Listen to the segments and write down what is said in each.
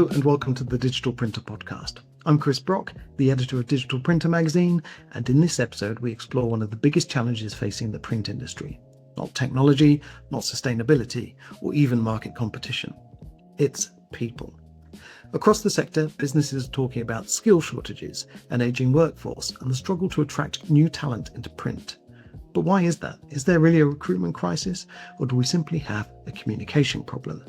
Hello and welcome to the Digital Printer Podcast. I'm Chris Brock, the editor of Digital Printer magazine, and in this episode we explore one of the biggest challenges facing the print industry. Not technology, not sustainability, or even market competition. It's people. Across the sector, businesses are talking about skill shortages, an ageing workforce, and the struggle to attract new talent into print. But why is that? Is there really a recruitment crisis, or do we simply have a communication problem?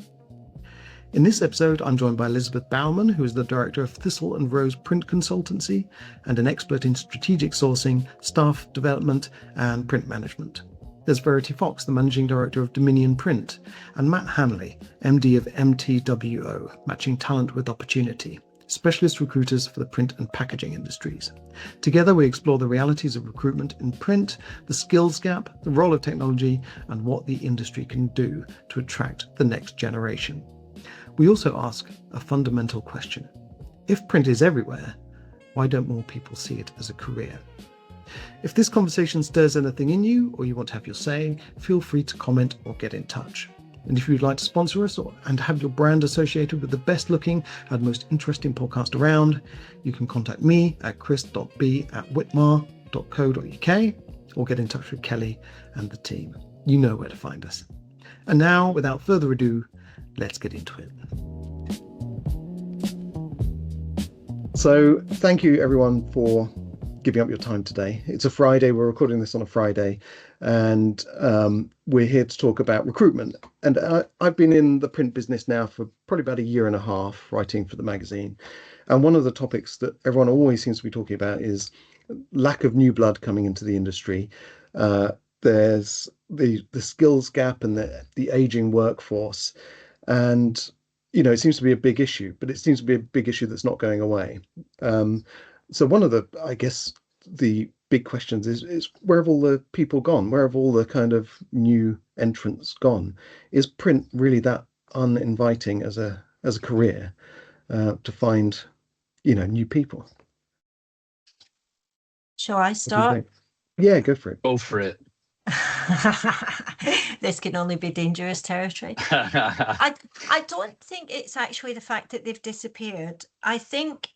In this episode, I'm joined by Elizabeth Bowerman, who is the director of Thistle and Rose Print Consultancy and an expert in strategic sourcing, staff development, and print management. There's Verity Fox, the managing director of Dominion Print, and Matt Hanley, MD of MTWO, matching talent with opportunity, specialist recruiters for the print and packaging industries. Together, we explore the realities of recruitment in print, the skills gap, the role of technology, and what the industry can do to attract the next generation. We also ask a fundamental question. If print is everywhere, why don't more people see it as a career? If this conversation stirs anything in you, or you want to have your say, feel free to comment or get in touch. And if you'd like to sponsor us and have your brand associated with the best looking and most interesting podcast around, you can contact me at chris.b@whitmar.co.uk or get in touch with Kelly and the team. You know where to find us. And now, without further ado, let's get into it. So thank you everyone for giving up your time today. It's a Friday, we're recording this on a Friday, and we're here to talk about recruitment. And I've been in the print business now for probably about a year and a half, writing for the magazine. And one of the topics that everyone always seems to be talking about is lack of new blood coming into the industry. There's the skills gap and the aging workforce. And, you know, it seems to be a big issue, but it seems to be a big issue that's not going away. So one of the, I guess, the big questions is where have all the people gone? Where have all the kind of new entrants gone? Is print really that uninviting as a career to find, you know, new people? Shall I start? Yeah, go for it. Go for it. This can only be dangerous territory. I don't think it's actually the fact that they've disappeared. I think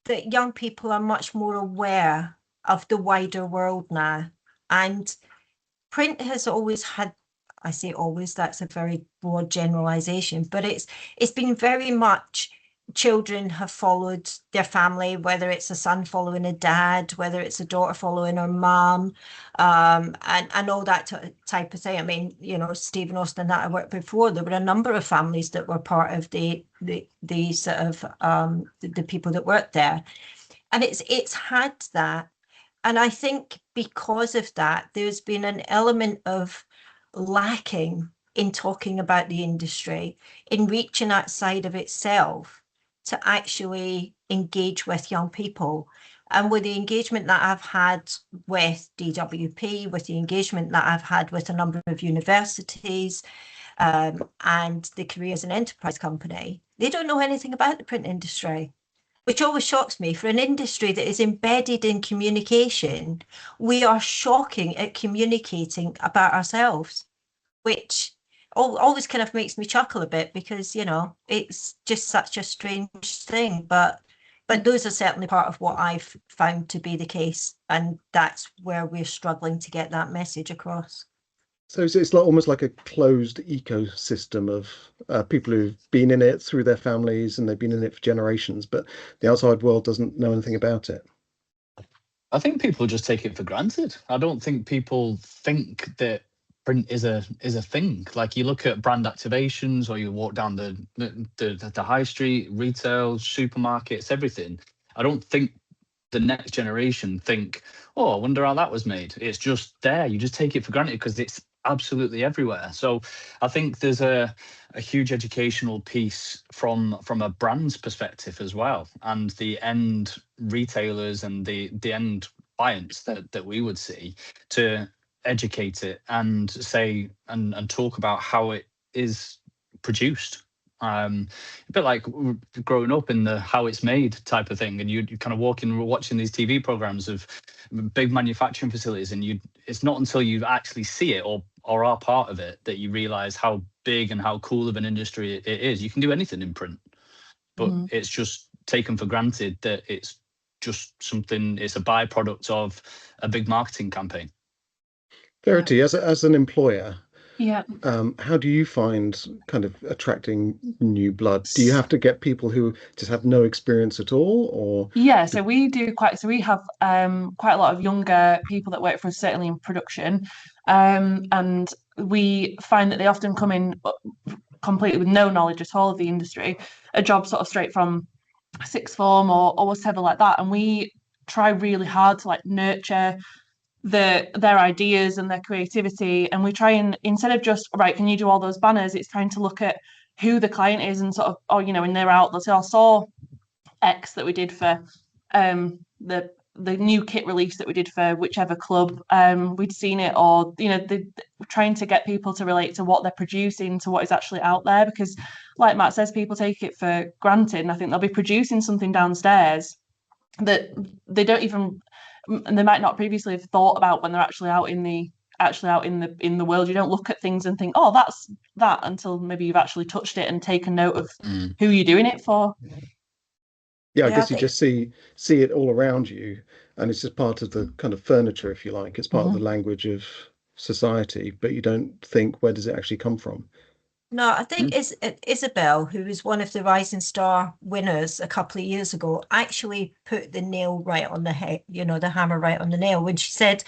that young people are much more aware of the wider world now, and print has always had, I say always, that's a very broad generalization, but it's been very much children have followed their family, whether it's a son following a dad, whether it's a daughter following her mom, and all that type of thing. I mean, you know, Stephen Austin that I worked before, there were a number of families that were part of the sort of the people that worked there, and it's had that. And I think because of that, there's been an element of lacking in talking about the industry, in reaching outside of itself to actually engage with young people. And with the engagement that I've had with DWP, with the engagement that I've had with a number of universities, and the Careers and Enterprise Company, they don't know anything about the print industry, which always shocks me. For an industry that is embedded in communication, we are shocking at communicating about ourselves, which always kind of makes me chuckle a bit, because, you know, it's just such a strange thing. But those are certainly part of what I've found to be the case, and that's where we're struggling to get that message across. So it's like almost like a closed ecosystem of people who've been in it through their families, and they've been in it for generations, but the outside world doesn't know anything about it. I think people just take it for granted. I don't think people think that print is a thing. Like, you look at brand activations, or you walk down the high street, retail, supermarkets, everything. I don't think the next generation think, oh, I wonder how that was made. It's just there. You just take it for granted because it's absolutely everywhere. So I think there's a huge educational piece from a brand's perspective as well, and the end retailers and the end clients that we would see, to educate it and say and talk about how it is produced. A bit like growing up in the how it's made type of thing, and you kind of watching these TV programs of big manufacturing facilities, and it's not until you actually see it or are part of it that you realize how big and how cool of an industry it is. You can do anything in print. but Mhm. it's just taken for granted that it's just something, it's a byproduct of a big marketing campaign. Verity, as an employer, Yeah. how do you find kind of attracting new blood? Do you have to get people who just have no experience at all, or Yeah, so we have quite a lot of younger people that work for us, certainly in production, and we find that they often come in completely with no knowledge at all of the industry, a job sort of straight from sixth form or whatever like that, and we try really hard to like nurture their ideas and their creativity, and we try and, instead of just, right, can you do all those banners, it's trying to look at who the client is and sort of, oh, you know, when they're out, they'll say, I saw X that we did for the new kit release that we did for whichever club, we'd seen it, or, you know, trying to get people to relate to what they're producing to what is actually out there, because like Matt says, people take it for granted, and I think they'll be producing something downstairs that they don't even, and they might not previously have thought about when they're actually out in the world. You don't look at things and think, oh, that's that, until maybe you've actually touched it and taken note of who you're doing it for. I guess you just see it all around you, and it's just part of the kind of furniture, if you like. It's part of the language of society, but you don't think, where does it actually come from? No, I think Isabel, who was one of the Rising Star winners a couple of years ago, actually put the nail right on the head, you know, the hammer right on the nail, when she said,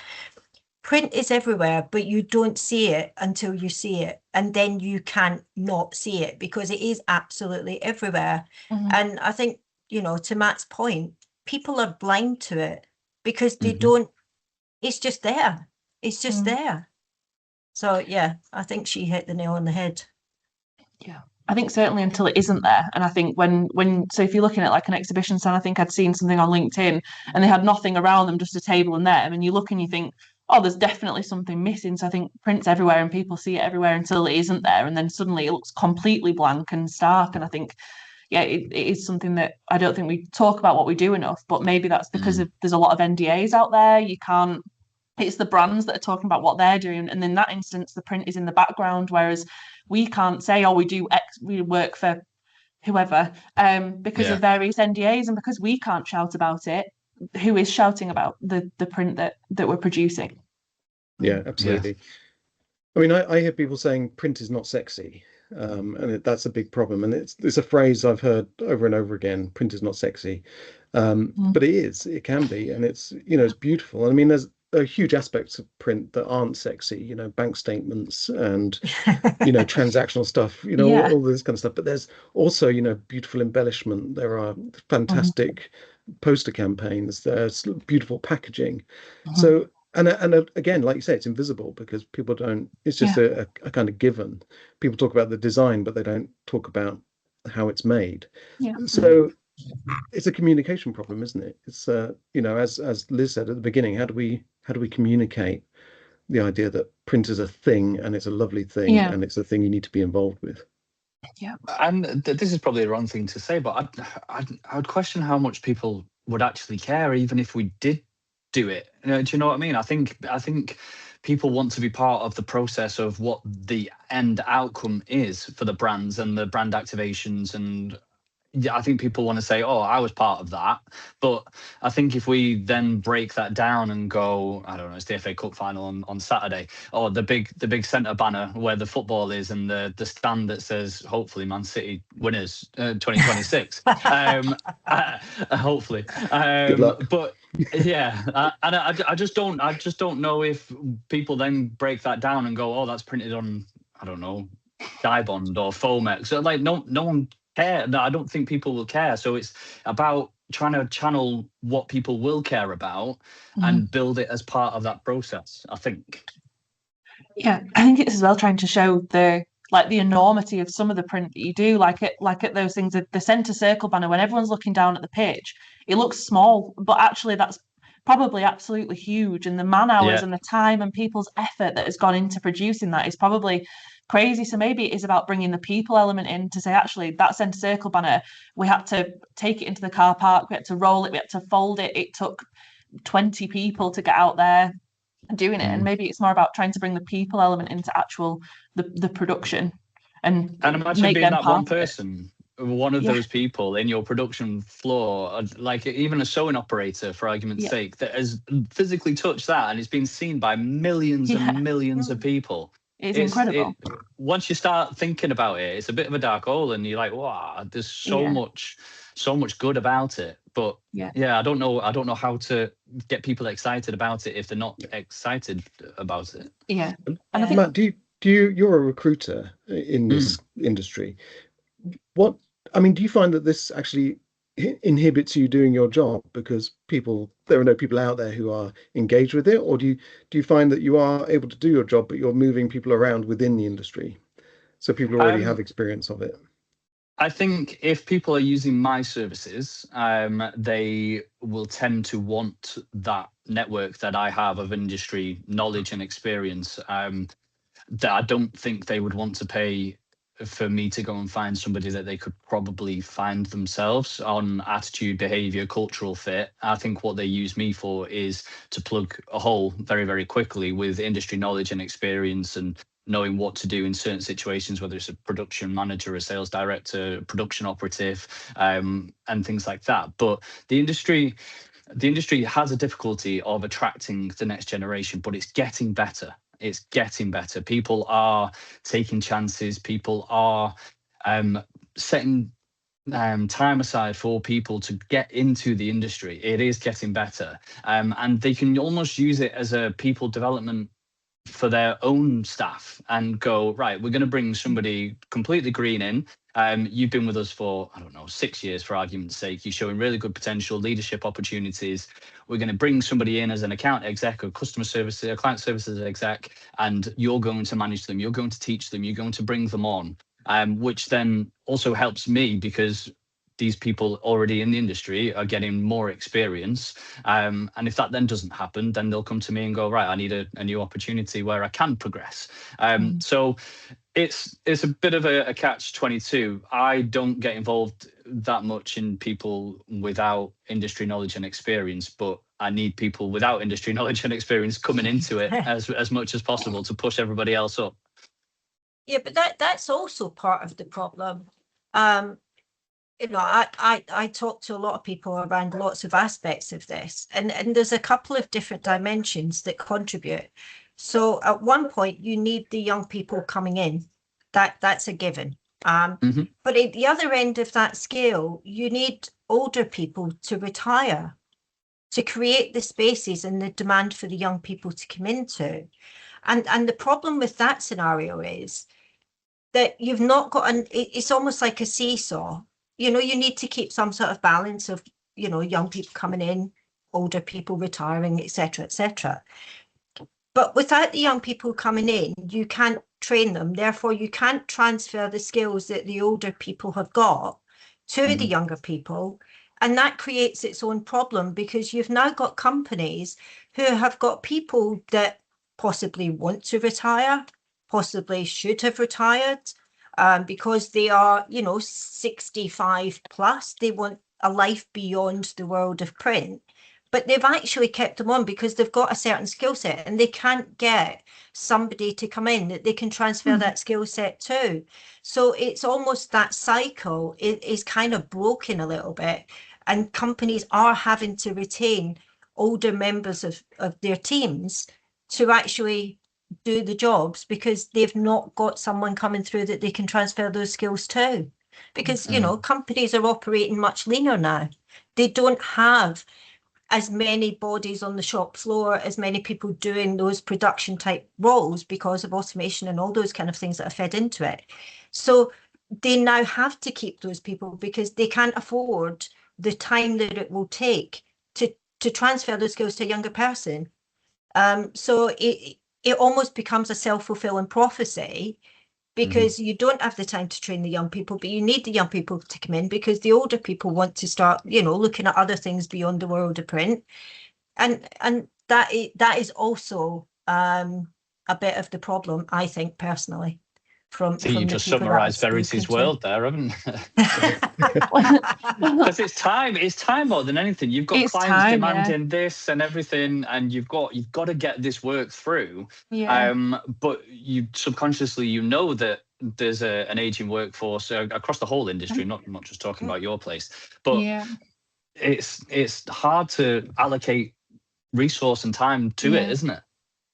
print is everywhere, but you don't see it until you see it. And then you can't not see it, because it is absolutely everywhere. And I think, you know, to Matt's point, people are blind to it because they don't, it's just there. It's just there. So, yeah, I think she hit the nail on the head. Yeah, I think certainly until it isn't there. And I think so if you're looking at like an exhibition stand, I think I'd seen something on LinkedIn and they had nothing around them, just a table and them, and you look and you think, oh, there's definitely something missing. So I think print's everywhere and people see it everywhere until it isn't there, and then suddenly it looks completely blank and stark. And I think, yeah, it is something that I don't think we talk about what we do enough, but maybe that's because there's a lot of NDAs out there. You can't, it's the brands that are talking about what they're doing, and in that instance the print is in the background, whereas we can't say, oh, we do X, we work for whoever, because of various NDAs, and because we can't shout about it, who is shouting about the print that we're producing? Yeah, absolutely. I mean, I hear people saying print is not sexy, and that's a big problem, and it's a phrase I've heard over and over again. Print is not sexy, but it can be, and it's, you know, it's beautiful. I mean, there's huge aspects of print that aren't sexy, you know, bank statements and, you know, transactional stuff, you know, all this kind of stuff. But there's also, you know, beautiful embellishment. There are fantastic poster campaigns. There's beautiful packaging. So, and again, like you say, it's invisible because people don't, it's just a kind of given. People talk about the design, but they don't talk about how it's made. So it's a communication problem, isn't it? It's you know, as Liz said at the beginning, how do we communicate the idea that print is a thing, and it's a lovely thing, and it's a thing you need to be involved with? Yeah, and this is probably the wrong thing to say, but I would question how much people would actually care, even if we did do it. Do you know what I mean? I think people want to be part of the process of what the end outcome is for the brands and the brand activations, and I think people want to say, oh, I was part of that. But I think if we then break that down and go, I don't know, it's the FA Cup final on Saturday, or the big centre banner where the football is, and the stand that says, hopefully, Man City winners 2026. Hopefully. Good luck. But yeah, and I just don't know if people then break that down and go, oh, that's printed on, I don't know, Dibond or Fomex. So like no one care. No, I don't think people will care. So it's about trying to channel what people will care about and build it as part of that process, I think. Yeah, I think it's as well trying to show the enormity of some of the print that you do, like at those things, the centre circle banner, when everyone's looking down at the pitch, it looks small, but actually that's probably absolutely huge, and the man hours and the time and people's effort that has gone into producing that is probably crazy. So maybe it is about bringing the people element in to say, actually, that centre circle banner, we had to take it into the car park, we had to roll it, we had to fold it, it took 20 people to get out there doing it, and maybe it's more about trying to bring the people element into actual the production and imagine make being them that part one of it. person one of Yeah. those people in your production floor, like even a sewing operator, for argument's Yeah. sake, that has physically touched that and it's been seen by millions Yeah. and millions of people. It's incredible. Once you start thinking about it, it's a bit of a dark hole, and you're like, wow, there's so Yeah. much good about it. But Yeah. I don't know how to get people excited about it if they're not excited about it. Yeah. And Yeah. I think Matt, you're a recruiter in this industry. Do you find that this actually inhibits you doing your job because there are no people out there who are engaged with it, or do you find that you are able to do your job, but you're moving people around within the industry, so people already have experience of it? I think if people are using my services, they will tend to want that network that I have of industry knowledge and experience. That I don't think they would want to pay for me to go and find somebody that they could probably find themselves on attitude, behavior, cultural fit. I think what they use me for is to plug a hole very, very quickly with industry knowledge and experience and knowing what to do in certain situations, whether it's a production manager, a sales director, production operative, and things like that. But the industry has a difficulty of attracting the next generation, but it's getting better. It's getting better. People are taking chances. People are setting time aside for people to get into the industry. It is getting better. And they can almost use it as a people development for their own staff and go, right, we're going to bring somebody completely green in. You've been with us for, 6 years, for argument's sake. You're showing really good potential, leadership opportunities. We're going to bring somebody in as an account exec or customer services, or client services exec, and you're going to manage them. You're going to teach them. You're going to bring them on, which then also helps me because these people already in the industry are getting more experience. And if that then doesn't happen, then they'll come to me and go, right, I need a new opportunity where I can progress. So it's a bit of a catch-22. I don't get involved that much in people without industry knowledge and experience, but I need people without industry knowledge and experience coming into it as much as possible to push everybody else up. Yeah, but that's also part of the problem. I talk to a lot of people around lots of aspects of this, and there's a couple of different dimensions that contribute. So at one point, you need the young people coming in. That's a given. But at the other end of that scale, you need older people to retire, to create the spaces and the demand for the young people to come into. And the problem with that scenario is that you've not got it's almost like a seesaw. You need to keep some sort of balance of, young people coming in, older people retiring, etc., etc. But without the young people coming in, you can't train them. Therefore, you can't transfer the skills that the older people have got to the younger people. And that creates its own problem because you've now got companies who have got people that possibly want to retire, possibly should have retired, because they are, 65 plus. They want a life beyond the world of print. But they've actually kept them on because they've got a certain skill set and they can't get somebody to come in that they can transfer that skill set to. So it's almost that cycle is kind of broken a little bit, and companies are having to retain older members of their teams to actually do the jobs because they've not got someone coming through that they can transfer those skills to. Because, companies are operating much leaner now. They don't have as many bodies on the shop floor, as many people doing those production type roles because of automation and all those kind of things that are fed into it. So they now have to keep those people because they can't afford the time that it will take to transfer those skills to a younger person. So it almost becomes a self-fulfilling prophecy because you don't have the time to train the young people, but you need the young people to come in because the older people want to start, looking at other things beyond the world of print. And that is also a bit of the problem, I think, personally. So you just summarised Verity's world there, haven't you? Because it's time more than anything. You've got clients demanding this and everything, and you've got to get this work through. But you subconsciously, that there's an aging workforce across the whole industry, not just talking about your place, but Yeah. it's hard to allocate resource and time to it, isn't it?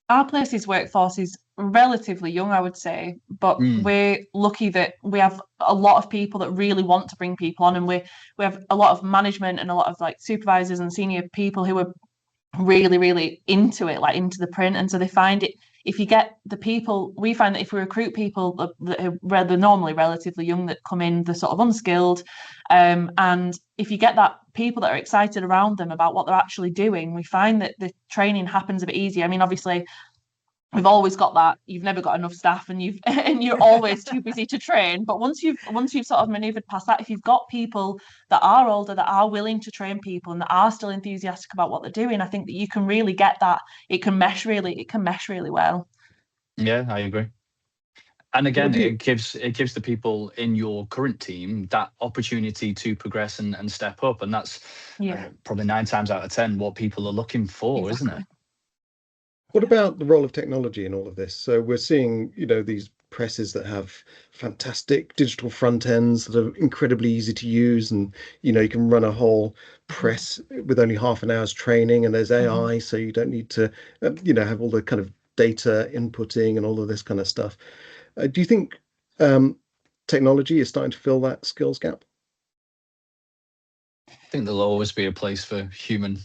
Our place's workforce is relatively young, I would say, but we're lucky that we have a lot of people that really want to bring people on, and we have a lot of management and a lot of like supervisors and senior people who are really, really into it, like into the print. And so they find it, if you get the people, we find that if we recruit people that are rather normally relatively young that come in, they're sort of unskilled, and if you get that people that are excited around them about what they're actually doing, we find that the training happens a bit easier. I mean, obviously we've always got that you've never got enough staff and you're always too busy to train, but once you've sort of maneuvered past that, if you've got people that are older that are willing to train people and that are still enthusiastic about what they're doing, I think that you can really get that. It can mesh really well. Yeah, I agree. And again, it gives the people in your current team that opportunity to progress and step up, and that's probably 9 times out of 10 what people are looking for, isn't it? What about the role of technology in all of this? So we're seeing, these presses that have fantastic digital front ends that are incredibly easy to use, and you can run a whole press with only half an hour's training, and there's AI, so you don't need to have all the kind of data inputting and all of this kind of stuff. Do you think technology is starting to fill that skills gap? I think there'll always be a place for human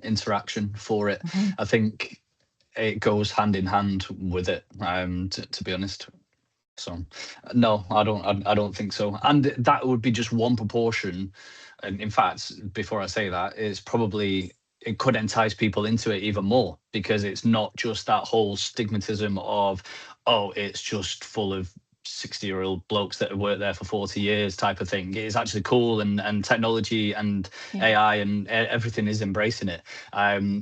interaction for it. I think it goes hand in hand with it, to be honest. So no, I don't think so. And that would be just one proportion. And in fact, before I say that, it could entice people into it even more, because it's not just that whole stigmatism of, oh, it's just full of 60-year-old blokes that have worked there for 40 years type of thing. It's actually cool, and technology and AI and everything is embracing it.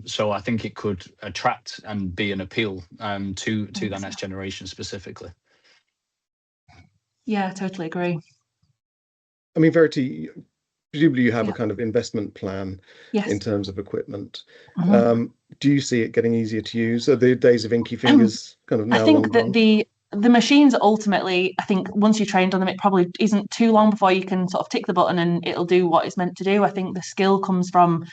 So I think it could attract and be an appeal to the next generation specifically. Yeah, I totally agree. I mean, Verity, presumably you have a kind of investment plan in terms of equipment. Do you see it getting easier to use? Are the days of inky fingers kind of now long gone? I think that the machines ultimately, I think once you're trained on them, it probably isn't too long before you can sort of tick the button and it'll do what it's meant to do. I think the skill comes from,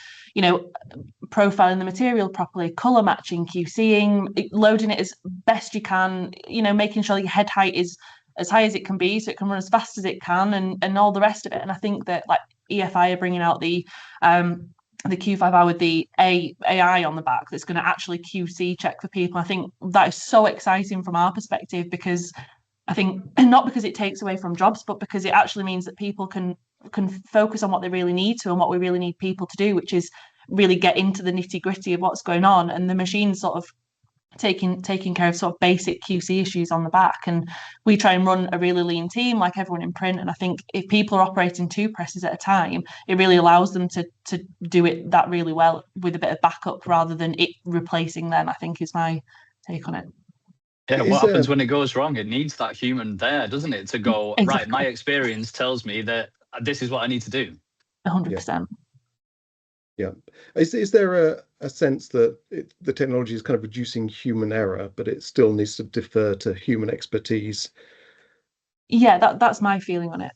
profiling the material properly, colour matching, QCing, loading it as best you can, making sure your head height is as high as it can be so it can run as fast as it can, and all the rest of it. And I think that like EFI are bringing out the Q5R with the AI on the back that's going to actually QC check for people. I think that is so exciting from our perspective, because I think not because it takes away from jobs, but because it actually means that people can focus on what they really need to and what we really need people to do, which is really get into the nitty gritty of what's going on. And the machine's sort of taking care of sort of basic QC issues on the back. And we try and run a really lean team like everyone in print. And I think if people are operating 2 presses at a time, it really allows them to do it that really well with a bit of backup rather than it replacing them, I think is my take on it. Yeah, what happens when it goes wrong? It needs that human there, doesn't it? To go, right, my experience tells me that this is what I need to do. 100%. Yeah. Is there a sense that the technology is kind of reducing human error, but it still needs to defer to human expertise? Yeah, that's my feeling on it.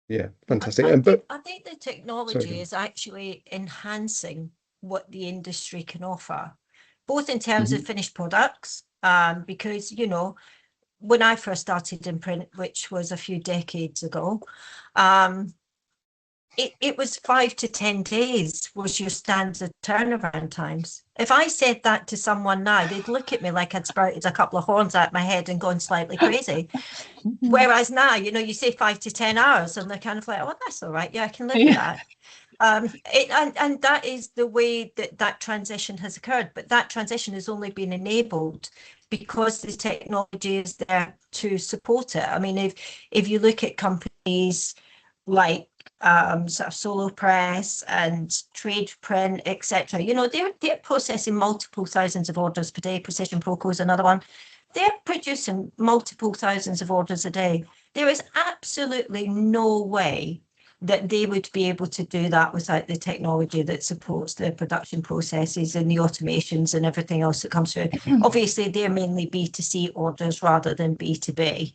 Yeah, fantastic. I think the technology is actually enhancing what the industry can offer, both in terms of finished products, because, when I first started in print, which was a few decades ago, it was 5 to 10 days was your standard turnaround times. If I said that to someone now, they'd look at me like I'd sprouted a couple of horns out my head and gone slightly crazy. Whereas now, you say 5 to 10 hours and they're kind of like, oh, that's all right. Yeah, I can live with that. And that is the way that transition has occurred. But that transition has only been enabled because the technology is there to support it. I mean, if you look at companies like sort of Solo Press and Trade Print, etc., they're processing multiple thousands of orders per day. Precision Proco is another one. They're producing multiple thousands of orders a day. There is absolutely no way that they would be able to do that without the technology that supports the production processes and the automations and everything else that comes through. Obviously, they're mainly B2C orders rather than B2B.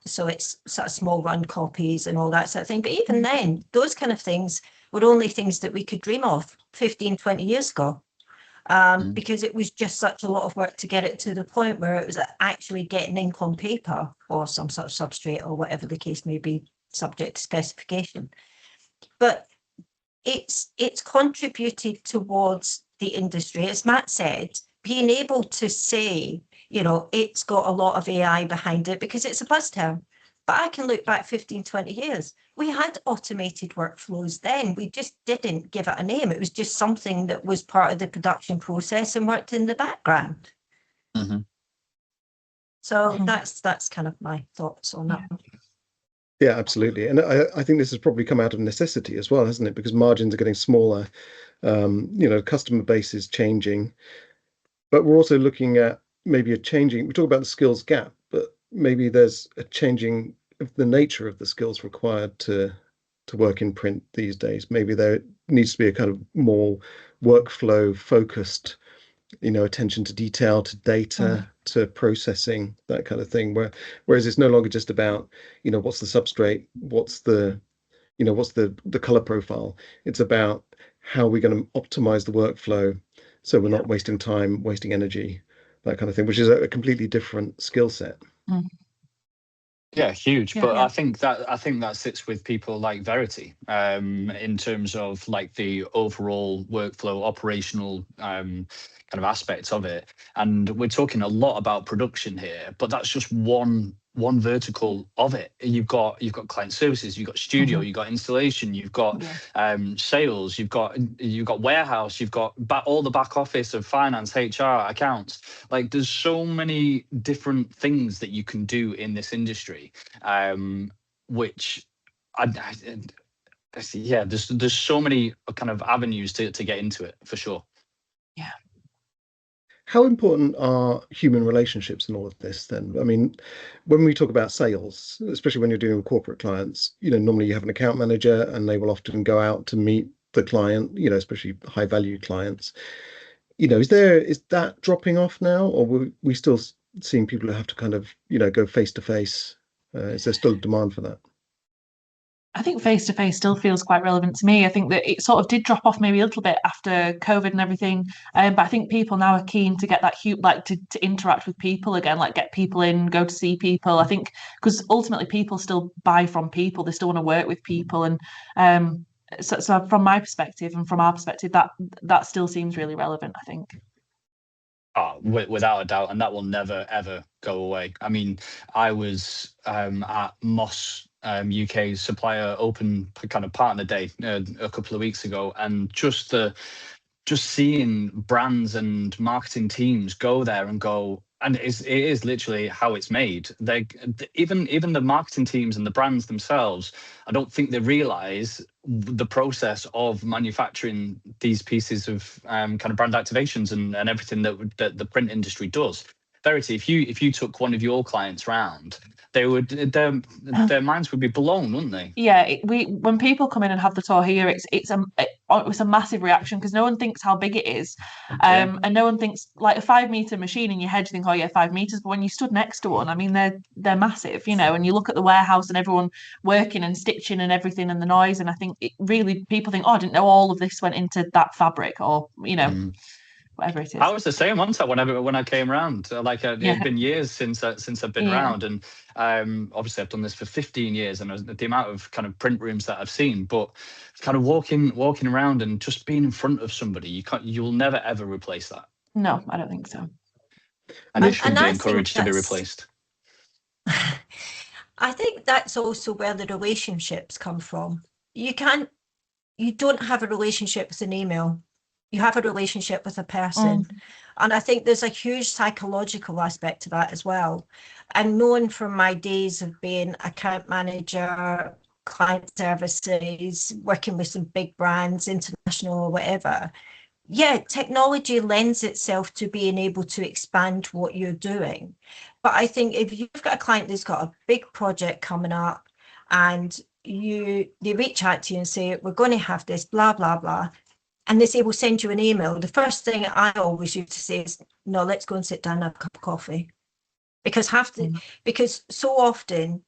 So it's sort of small run copies and all that sort of thing. But even then, those kind of things were only things that we could dream of 15, 20 years ago. Because it was just such a lot of work to get it to the point where it was actually getting ink on paper or some sort of substrate or whatever the case may be, subject to specification. But it's contributed towards the industry, as Matt said, being able to say, you know, it's got a lot of AI behind it because it's a buzz term. But I can look back 15, 20 years. We had automated workflows then. We just didn't give it a name. It was just something that was part of the production process and worked in the background. So that's kind of my thoughts on that. Yeah, absolutely. And I think this has probably come out of necessity as well, hasn't it? Because margins are getting smaller, customer base is changing. But we're also looking at maybe we talk about the skills gap, but maybe there's a changing of the nature of the skills required to work in print these days. Maybe there needs to be a kind of more workflow focused, attention to detail, to data, to processing, that kind of thing. Whereas it's no longer just about, what's the substrate, what's the color profile. It's about how we're going to optimize the workflow so we're not wasting time, wasting energy, that kind of thing, which is a completely different skill set. Yeah, huge. But I think that sits with people like Verity, in terms of like the overall workflow, operational kind of aspects of it. And we're talking a lot about production here, but that's just one vertical of it. You've got client services, you've got studio, you've got installation, you've got sales, you've got warehouse, you've got all the back office of finance, HR, accounts. Like there's so many different things that you can do in this industry, which there's so many kind of avenues to get into it for sure. Yeah. How important are human relationships in all of this then? I mean, when we talk about sales, especially when you're dealing with corporate clients, normally you have an account manager and they will often go out to meet the client, especially high value clients. Is that dropping off now, or are we still seeing people who have to kind of, go face to face? Is there still a demand for that? I think face-to-face still feels quite relevant to me. I think that it sort of did drop off maybe a little bit after COVID and everything. But I think people now are keen to get that to interact with people again, like get people in, go to see people. I think because ultimately people still buy from people. They still want to work with people. And so from my perspective and from our perspective, that still seems really relevant, I think. Oh, without a doubt. And that will never, ever go away. I mean, I was at Moss UK Supplier Open kind of Partner Day a couple of weeks ago, and just seeing brands and marketing teams go there and go, and it is literally how it's made. Even the marketing teams and the brands themselves, I don't think they realize the process of manufacturing these pieces of kind of brand activations and everything that the print industry does. Verity, if you took one of your clients round, their minds would be blown, wouldn't they? Yeah, when people come in and have the tour here, it's a massive reaction because no one thinks how big it is, and no one thinks like a 5 meter machine in your head. You think, oh yeah, 5 meters, but when you stood next to one, I mean, they're massive, and you look at the warehouse and everyone working and stitching and everything and the noise, and I think people think, oh, I didn't know all of this went into that fabric, or whatever it is. I was the same once when I came around. It'd been years since I've been around, and obviously I've done this for 15 years, and the amount of kind of print rooms that I've seen, but kind of walking around and just being in front of somebody, you'll never ever replace that. No, I don't think so. And it should be encouraged to be replaced. I think that's also where the relationships come from. You don't have a relationship with an email. You have a relationship with a person. And I think there's a huge psychological aspect to that as well. And knowing from my days of being account manager, client services, working with some big brands, international or whatever, technology lends itself to being able to expand what you're doing. But I think if you've got a client that's got a big project coming up and they reach out to you and say, we're going to have this, blah, blah, blah. And they say, we'll send you an email. The first thing I always used to say is, no, let's go and sit down and have a cup of coffee. Because so often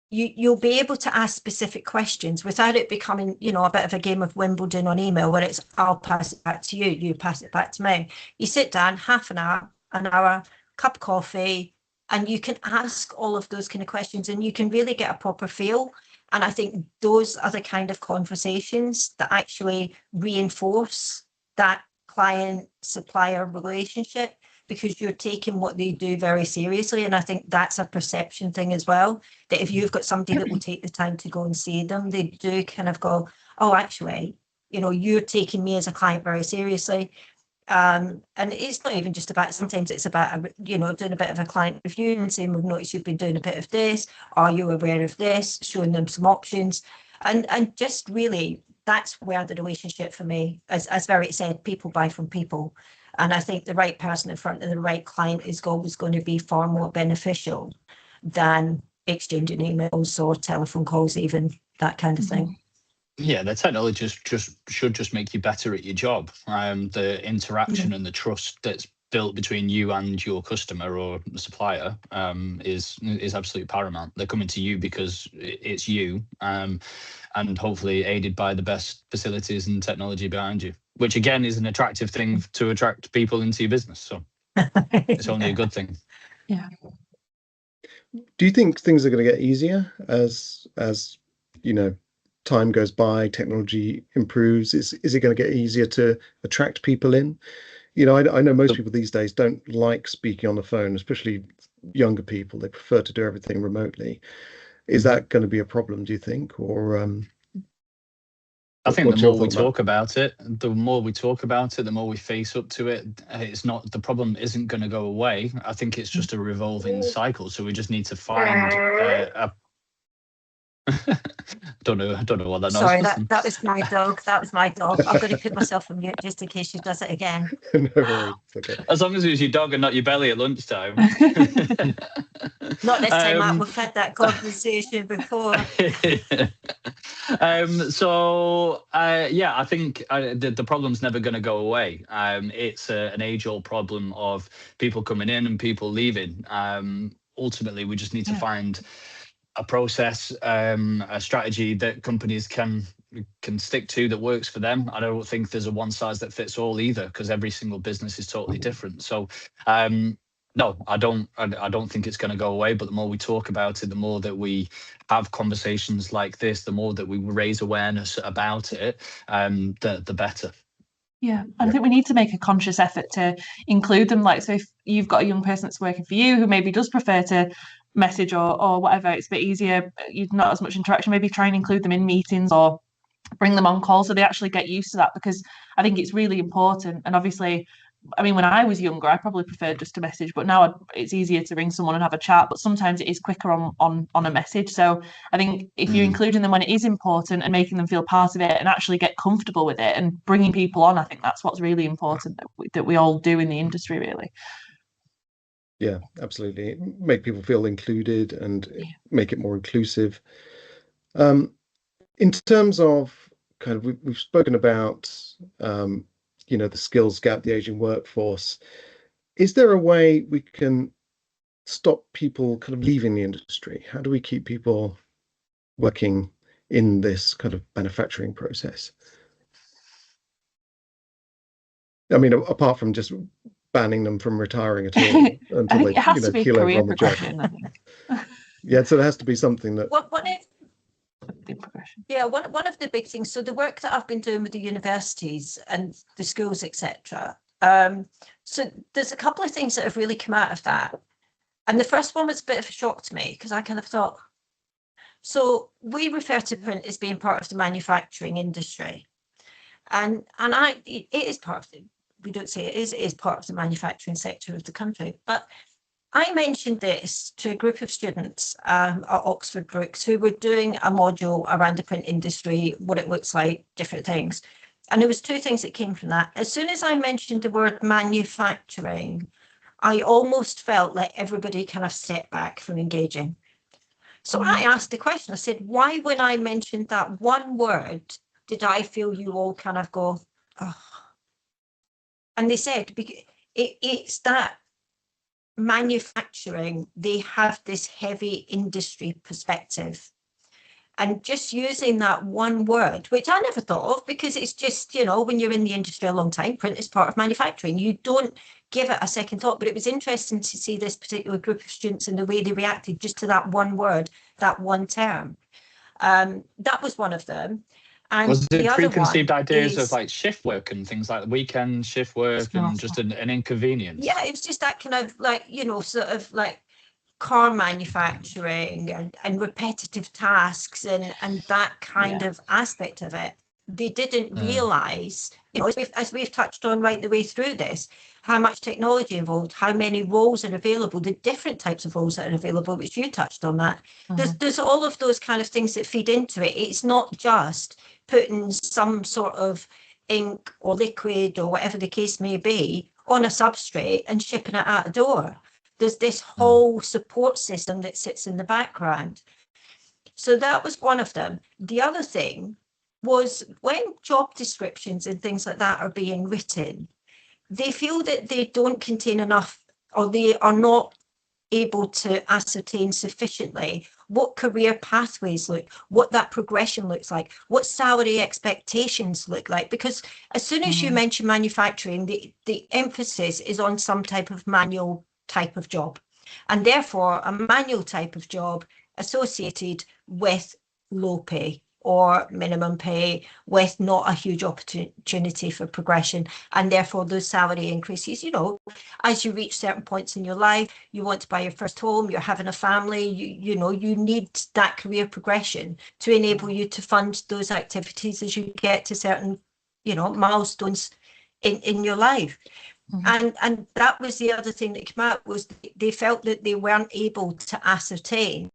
you'll be able to ask specific questions without it becoming, a bit of a game of Wimbledon on email where it's, I'll pass it back to you, you pass it back to me. You sit down, half an hour, cup of coffee, and you can ask all of those kind of questions and you can really get a proper feel. And I think those are the kind of conversations that actually reinforce that client-supplier relationship, because you're taking what they do very seriously. And I think that's a perception thing as well, that if you've got somebody that will take the time to go and see them, they do kind of go, oh, actually, you're taking me as a client very seriously. And it's not even just about, sometimes it's about, doing a bit of a client review and saying, we've noticed you've been doing a bit of this. Are you aware of this? Showing them some options. And just really, that's where the relationship for me, as Verity said, people buy from people. And I think the right person in front of the right client is always going to be far more beneficial than exchanging emails or telephone calls, even that kind of thing. Yeah, the technology should just make you better at your job. The interaction and the trust that's built between you and your customer or supplier is absolutely paramount. They're coming to you because it's you, and hopefully aided by the best facilities and technology behind you, which again is an attractive thing to attract people into your business. So it's only a good thing. Yeah. Do you think things are going to get easier as time goes by, technology improves? Is it going to get easier to attract people in? I know most people these days don't like speaking on the phone, especially younger people. They prefer to do everything remotely. Is that going to be a problem, do you think? Or I think the more we talk about it, the more we face up to it. It's not, the problem isn't going to go away. I think it's just a revolving cycle. So we just need to find a don't know what that noise Sorry, was. that was my dog. I'm going to put myself on mute just in case she does it again. No worries. Okay. As long as it was your dog and not your belly at lunchtime. Not this time, Matt. We've had that conversation before. I think the problem's never going to go away. It's an age-old problem of people coming in and people leaving. Ultimately, we just need to find a process, a strategy that companies can stick to that works for them. I don't think there's a one size that fits all either, because every single business is totally different. So no, I don't think it's going to go away, but the more we talk about it, the more that we have conversations like this, the more that we raise awareness about it, the better. Yeah, and I think we need to make a conscious effort to include them. Like, so if you've got a young person that's working for you who maybe does prefer to message or whatever, it's a bit easier, you've not as much interaction, maybe try and include them in meetings or bring them on call so they actually get used to that, because I think it's really important. And obviously, I mean, when I was younger, I probably preferred just to message, but now it's easier to ring someone and have a chat, but sometimes it is quicker on a message. So I think if you're including them when it is important and making them feel part of it and actually get comfortable with it and bringing people on, I think that's what's really important that we all do in the industry, really. Yeah, absolutely. Make people feel included and make it more inclusive. In terms of kind of, we've spoken about, the skills gap, the aging workforce. Is there a way we can stop people kind of leaving the industry? How do we keep people working in this kind of manufacturing process? I mean, apart from just banning them from retiring at all until they, it has to be keel over career on the job. progression, I think. Yeah, so there has to be something that. One of the big things. So the work that I've been doing with the universities and the schools, etc. So there's a couple of things that have really come out of that. And the first one was a bit of a shock to me, because I kind of thought, so we refer to print as being part of the manufacturing industry, and it is part of the. We don't say it is part of the manufacturing sector of the country. But I mentioned this to a group of students at Oxford Brookes who were doing a module around the print industry, what it looks like, different things. And there was two things that came from that. As soon as I mentioned the word manufacturing, I almost felt like everybody kind of stepped back from engaging. So I asked the question, I said, why when I mentioned that one word, did I feel you all kind of go, oh. And they said, it's that manufacturing, they have this heavy industry perspective. And just using that one word, which I never thought of, because it's just, when you're in the industry a long time, print is part of manufacturing. You don't give it a second thought. But it was interesting to see this particular group of students and the way they reacted just to that one word, that one term. That was one of them. And was the it other preconceived one ideas is, of like shift work and things like weekend shift work and just an inconvenience? Yeah, it was just that kind of like, sort of like car manufacturing and repetitive tasks and that kind of aspect of it. They didn't realise, as we've touched on right the way through this, how much technology involved, how many roles are available, the different types of roles that are available, which you touched on that. There's all of those kind of things that feed into it. It's not just putting some sort of ink or liquid or whatever the case may be on a substrate and shipping it out the door. There's this whole support system that sits in the background. So that was one of them. The other thing was when job descriptions and things like that are being written, they feel that they don't contain enough, or they are not able to ascertain sufficiently what career pathways look, what that progression looks like, what salary expectations look like. Because as soon as you mention manufacturing, the emphasis is on some type of manual type of job, and therefore a manual type of job associated with low pay or minimum pay, with not a huge opportunity for progression, and therefore those salary increases, as you reach certain points in your life, you want to buy your first home, you're having a family, you need that career progression to enable you to fund those activities as you get to certain milestones in your life. And that was the other thing that came out, was they felt that they weren't able to ascertain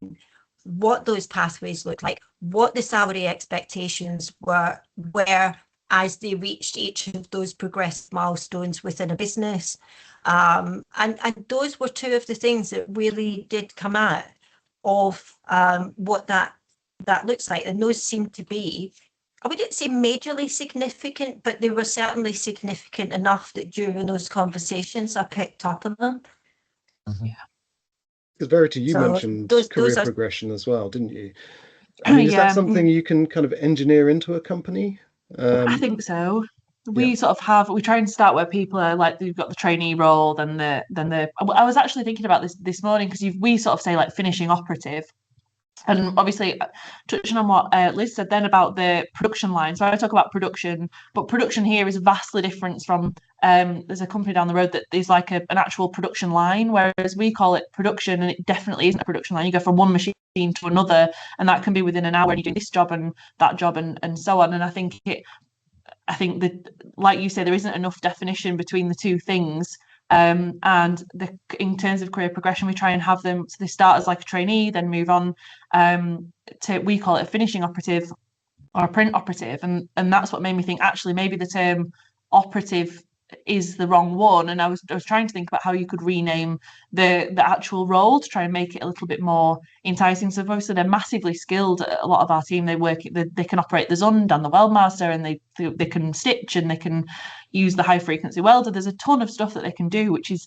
what those pathways looked like, what the salary expectations were as they reached each of those progressed milestones within a business. And those were two of the things that really did come out of what that looks like. And those seem to be, I wouldn't say majorly significant, but they were certainly significant enough that during those conversations I picked up on them. Because Verity, you mentioned career progression as well, didn't you? I mean, is that something you can kind of engineer into a company? I think so. We sort of we try and start where people are like, you've got the trainee role, then the. I was actually thinking about this morning, because we sort of say like finishing operative. And obviously, touching on what Liz said then about the production line. So I talk about production, but production here is vastly different from, there's a company down the road that is like an actual production line, whereas we call it production, and it definitely isn't a production line. You go from one machine to another, and that can be within an hour, and you do this job and that job and so on. And I think that, like you say, there isn't enough definition between the two things. And in terms of career progression, we try and have them, so they start as like a trainee, then move on to, we call it a finishing operative or a print operative, and that's what made me think actually maybe the term operative is the wrong one. And I was trying to think about how you could rename the actual role to try and make it a little bit more enticing. So obviously they're massively skilled. A lot of our team, they can operate the Zund and the Weldmaster, and they can stitch, and they can use the high frequency welder. There's a ton of stuff that they can do, which is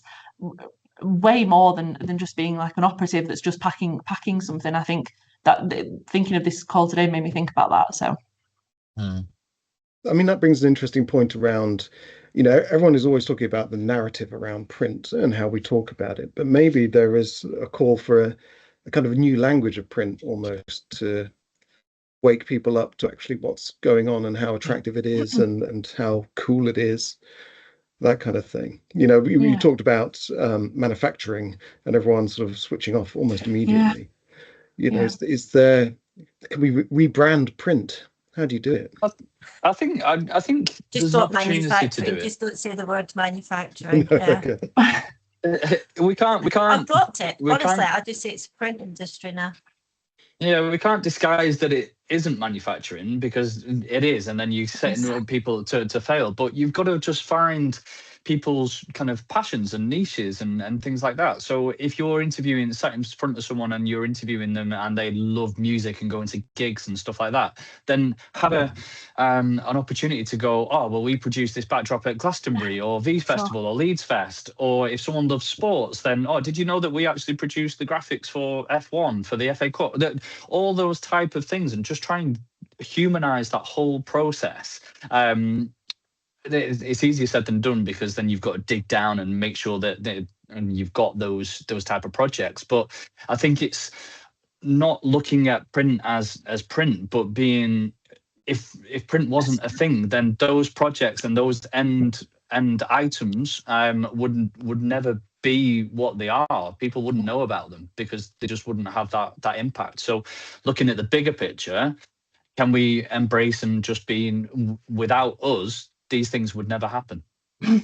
way more than just being like an operative that's just packing something. I think that thinking of this call today made me think about that. So I mean, that brings an interesting point around, everyone is always talking about the narrative around print and how we talk about it, but maybe there is a call for a kind of a new language of print almost, to wake people up to actually what's going on and how attractive it is and how cool it is, that kind of thing. We talked about manufacturing and everyone sort of switching off almost immediately. Is there, can we rebrand print? How do you do it? I think just there's not an opportunity to do it. Just don't say the word manufacturing. We can't. I've dropped it. Honestly, I just say it's print industry now. Yeah, we can't disguise that it isn't manufacturing, because it is, and then you set people to fail. But you've got to just find people's kind of passions and niches and things like that. So if you're sat in front of someone and you're interviewing them and they love music and going to gigs and stuff like that, then have an opportunity to go, oh, well, we produced this backdrop at Glastonbury or V Festival or Leeds Fest. Or if someone loves sports, then, oh, did you know that we actually produced the graphics for F1, for the FA Cup? All those type of things, and just try and humanize that whole process. It's easier said than done, because then you've got to dig down and make sure that and you've got those type of projects. But I think it's not looking at print as print, but being, if print wasn't a thing, then those projects and those end items would never be what they are. People wouldn't know about them because they just wouldn't have that impact. So looking at the bigger picture, can we embrace and just being, without us, these things would never happen.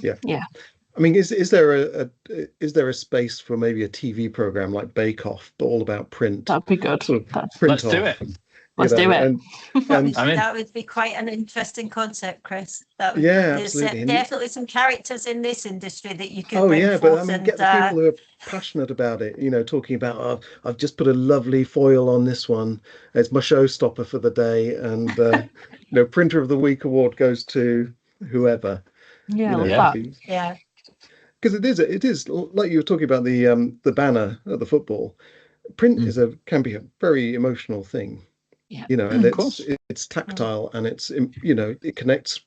Yeah. I mean, is there a space for maybe a TV program like Bake Off, but all about print? That'd be good. Sort of print Let's do off, it. Let's do it. And That would be quite an interesting concept, Chris. There's absolutely. definitely some characters in this industry that you could Oh bring yeah, but I forth mean, get the people who are passionate about it. Talking about, oh, I've just put a lovely foil on this one. It's my showstopper for the day, and Printer of the Week award goes to whoever. Yeah, Yeah. Because it is like you were talking about the banner at the football. Print can be a very emotional thing. Yeah. And of course. it's tactile, and it's it connects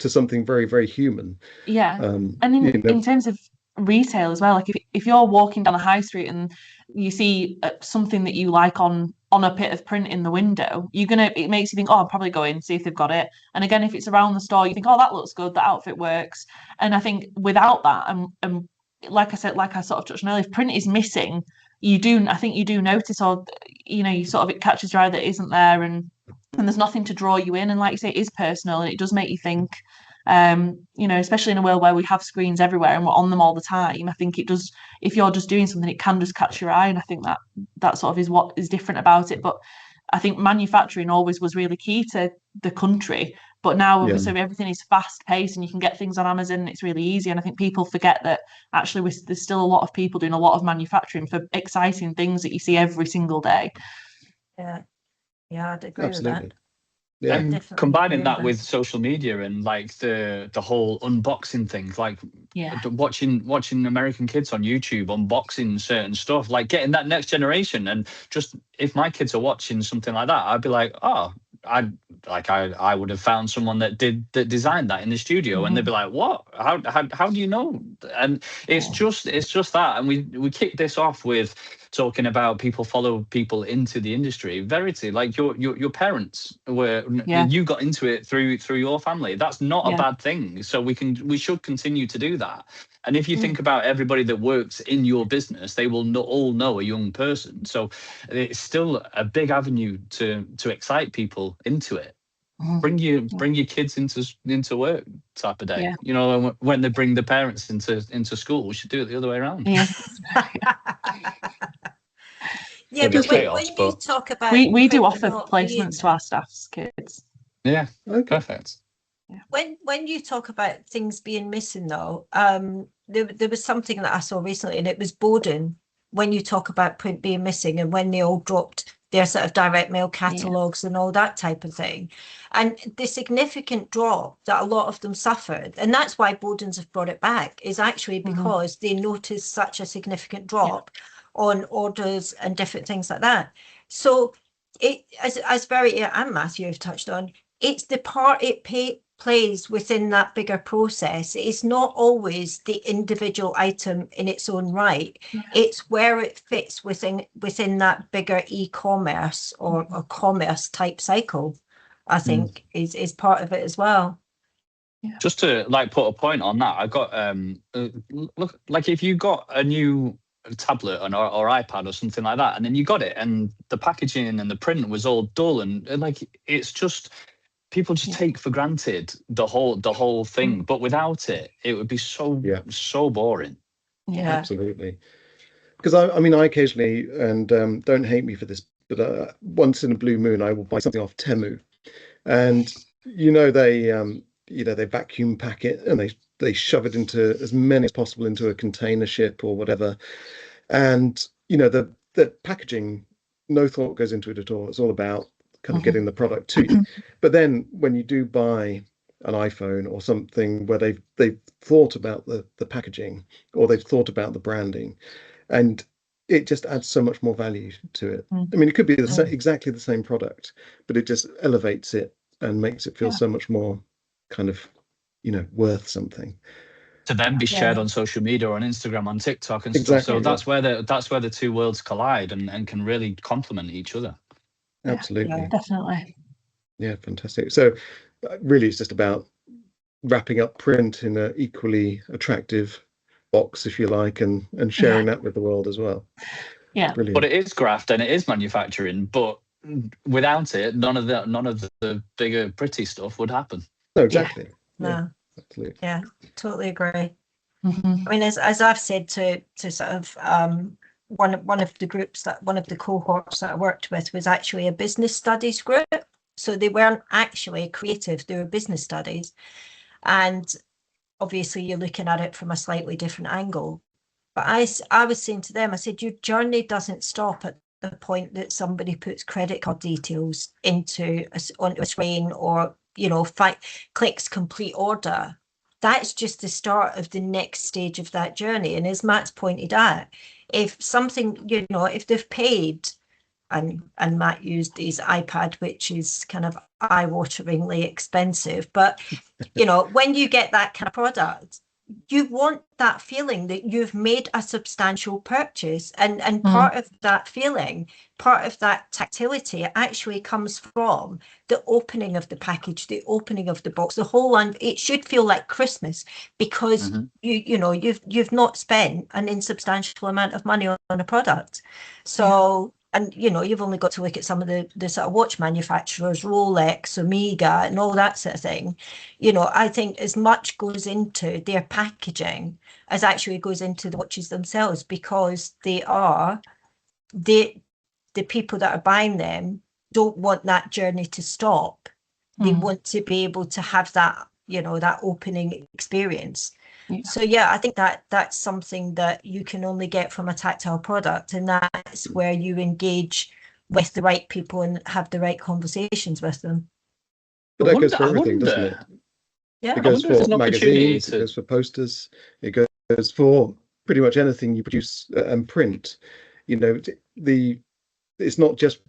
to something very, very human. Yeah. And in terms of retail as well, like if you're walking down the high street and you see something that you like on a bit of print in the window, it makes you think, oh, I'll probably go in, see if they've got it. And again, if it's around the store, you think, oh, that looks good, that outfit works. And I think without that, and like I said, like I sort of touched on earlier, if print is missing, I think you do notice, or you sort of, it catches your eye that it isn't there, and there's nothing to draw you in. And like you say, it is personal, and it does make you think. Especially in a world where we have screens everywhere and we're on them all the time, I think it does, if you're just doing something, it can just catch your eye. And I think that sort of is what is different about it. But I think manufacturing always was really key to the country, but now obviously everything is fast paced and you can get things on Amazon and it's really easy. And I think people forget that actually there's still a lot of people doing a lot of manufacturing for exciting things that you see every single day. Yeah, I'd agree Absolutely. with that. Yeah. And combining that with social media and like the whole unboxing thing, like watching American kids on YouTube unboxing certain stuff, like getting that next generation. And just, if my kids are watching something like that, I'd be like, oh, I would have found someone that designed that in the studio, and they'd be like, what? How do you know? And it's just that. And we kicked this off with talking about people follow people into the industry. Verity, like your parents were, you got into it through your family. That's not a bad thing. So we should continue to do that. And if you think about everybody that works in your business, they will all know a young person. So it's still a big avenue to excite people into it. Bring your kids into work type of day. When they bring the parents into school, we should do it the other way around. But when you talk about, we do offer placements to our staff's kids. Yeah, perfect. When you talk about things being missing, though, there was something that I saw recently, and it was Bowden. When you talk about print being missing, and when they all dropped their sort of direct mail catalogues and all that type of thing, and the significant drop that a lot of them suffered, and that's why Bowden's have brought it back, is actually because they noticed such a significant drop on orders and different things like that. So it, as Verity and Matthew have touched on, it's the part it plays within that bigger process. It's not always the individual item in its own right. It's where it fits within that bigger e-commerce or commerce type cycle, I think is part of it as well. Just to put a point on that, I got look, like if you got a new tablet or iPad or something like that, and then you got it and the packaging and the print was all dull, and it's just, people just take for granted the whole thing. But without it, it would be so boring. Absolutely. Because I mean, I occasionally, and don't hate me for this, but once in a blue moon, I will buy something off Temu, and they vacuum pack it and they shove it into as many as possible into a container ship or whatever. And, you know, the packaging, no thought goes into it at all. It's all about kind of getting the product to you. But then when you do buy an iPhone or something where they've thought about the packaging, or they've thought about the branding, and it just adds so much more value to it. I mean, it could be exactly the same product, but it just elevates it and makes it feel so much more kind of, you know, worth something. To then be shared on social media, or on Instagram, on TikTok and stuff. So that's where the two worlds collide and can really complement each other. Absolutely. Definitely. Yeah, fantastic. So really it's just about wrapping up print in an equally attractive box, if you like, and sharing that with the world as well. Yeah. Brilliant. But it is graft and it is manufacturing, but without it, none of the bigger pretty stuff would happen. No, exactly. No. Absolutely. Yeah, totally agree. I mean, as I've said to sort of one of the groups, that one of the cohorts that I worked with was actually a business studies group. So they weren't actually creative, they were business studies. And obviously you're looking at it from a slightly different angle. But I was saying to them, I said, your journey doesn't stop at the point that somebody puts credit card details onto a screen, or, you know, clicks complete order. That's just the start of the next stage of that journey. And as Matt's pointed out, if something, you know, if they've paid, and Matt used his iPad, which is kind of eye-wateringly expensive, but, you know, when you get that kind of product, you want that feeling that you've made a substantial purchase, and part of that feeling, part of that tactility actually comes from the opening of the package, the opening of the box, the whole one. It should feel like Christmas, because you know you've not spent an insubstantial amount of money on a product. So and you know, you've only got to look at some of the sort of watch manufacturers, Rolex, Omega, and all that sort of thing. You know, I think as much goes into their packaging as actually goes into the watches themselves, because the people that are buying them don't want that journey to stop. They want to be able to have that, you know, that opening experience. So yeah, I think that's something that you can only get from a tactile product, and that's where you engage with the right people and have the right conversations with them. But that goes for everything, doesn't it? Yeah, it goes for magazines, it goes for posters, it goes for pretty much anything you produce and print. You know, it's not just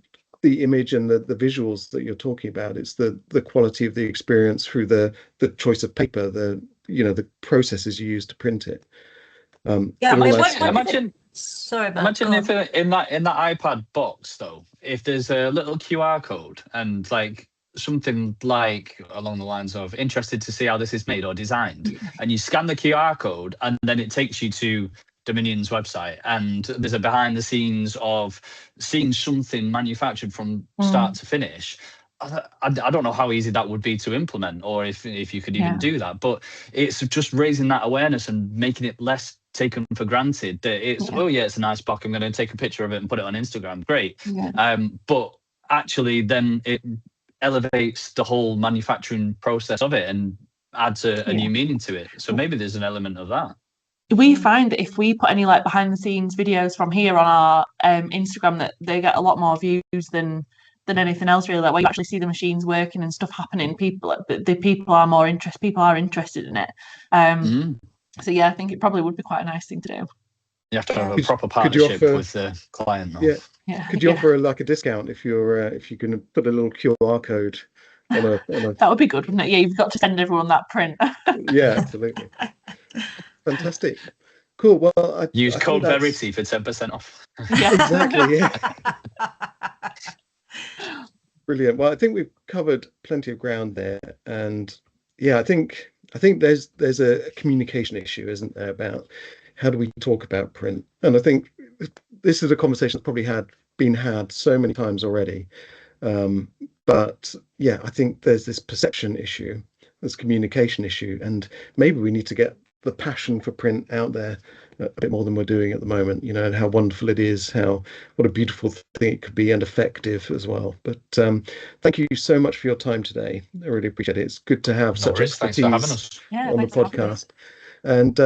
the image and the visuals that you're talking about. It's the quality of the experience through the choice of paper, the processes you use to print it. Imagine sorry, imagine if in that iPad box though, if there's a little QR code and like something like along the lines of interested to see how this is made or designed, and you scan the QR code and then it takes you to Dominion's website, and there's a behind the scenes of seeing something manufactured from start to finish. I don't know how easy that would be to implement, or if you could even do that, but it's just raising that awareness and making it less taken for granted that it's it's a nice box, I'm going to take a picture of it and put it on Instagram, great. But actually then it elevates the whole manufacturing process of it and adds a new meaning to it. So maybe there's an element of that. We find that if we put any like behind the scenes videos from here on our Instagram, that they get a lot more views than anything else, really. Like where you actually see the machines working and stuff happening, people are more interested. People are interested in it. So yeah, I think it probably would be quite a nice thing to do. You have to have a proper partnership with the client, though. Could you offer like a discount if you can put a little QR code on a That would be good, wouldn't it? Yeah, you've got to send everyone that print. Yeah, absolutely. Fantastic. Cool. Well, use code Verity for 10% off. Exactly. Yeah. Brilliant. Well, I think we've covered plenty of ground there, and yeah, I think there's a communication issue, isn't there, about how do we talk about print? And I think this is a conversation that's probably been had so many times already. But yeah, I think there's this perception issue, this communication issue, and maybe we need to get the passion for print out there a bit more than we're doing at the moment, you know, and how wonderful it is, what a beautiful thing it could be, and effective as well. But thank you so much for your time today. I really appreciate it. It's good to have such Thanks for having expertise us. on the thanks for having us. podcast. And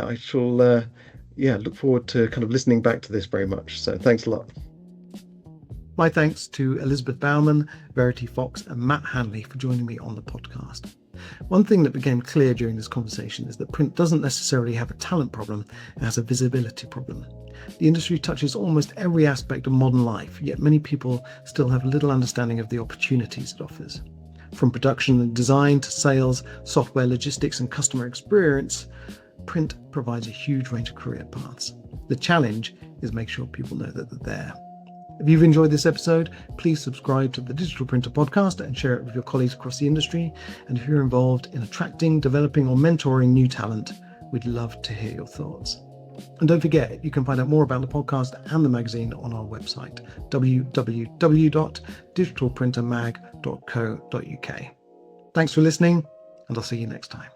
I shall look forward to kind of listening back to this very much. So thanks a lot. My thanks to Elizabeth Bowerman, Verity Fox, and Matt Hanley for joining me on the podcast. One thing that became clear during this conversation is that print doesn't necessarily have a talent problem, it has a visibility problem. The industry touches almost every aspect of modern life, yet many people still have little understanding of the opportunities it offers. From production and design to sales, software, logistics, and customer experience, print provides a huge range of career paths. The challenge is make sure people know that they're there. If you've enjoyed this episode, please subscribe to the Digital Printer podcast and share it with your colleagues across the industry. And if you're involved in attracting, developing, or mentoring new talent, we'd love to hear your thoughts. And don't forget, you can find out more about the podcast and the magazine on our website, www.digitalprintermag.co.uk. Thanks for listening, and I'll see you next time.